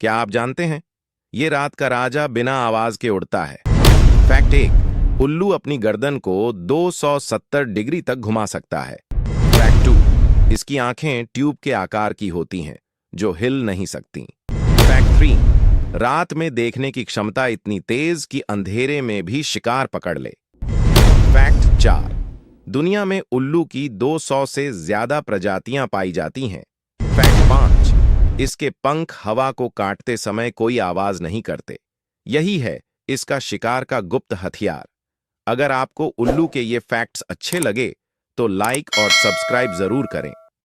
क्या आप जानते हैं, ये रात का राजा बिना आवाज के उड़ता है। फैक्ट एक, उल्लू अपनी गर्दन को 270 डिग्री तक घुमा सकता है। फैक्ट टू, इसकी आंखें ट्यूब के आकार की होती हैं, जो हिल नहीं सकती। फैक्ट थ्री, रात में देखने की क्षमता इतनी तेज कि अंधेरे में भी शिकार पकड़ ले। फैक्ट चार, दुनिया में उल्लू की 200 से ज्यादा प्रजातियां पाई जाती हैं। फैक्ट पांच, इसके पंख हवा को काटते समय कोई आवाज नहीं करते। यही है इसका शिकार का गुप्त हथियार। अगर आपको उल्लू के ये फैक्ट्स अच्छे लगे तो लाइक और सब्सक्राइब जरूर करें।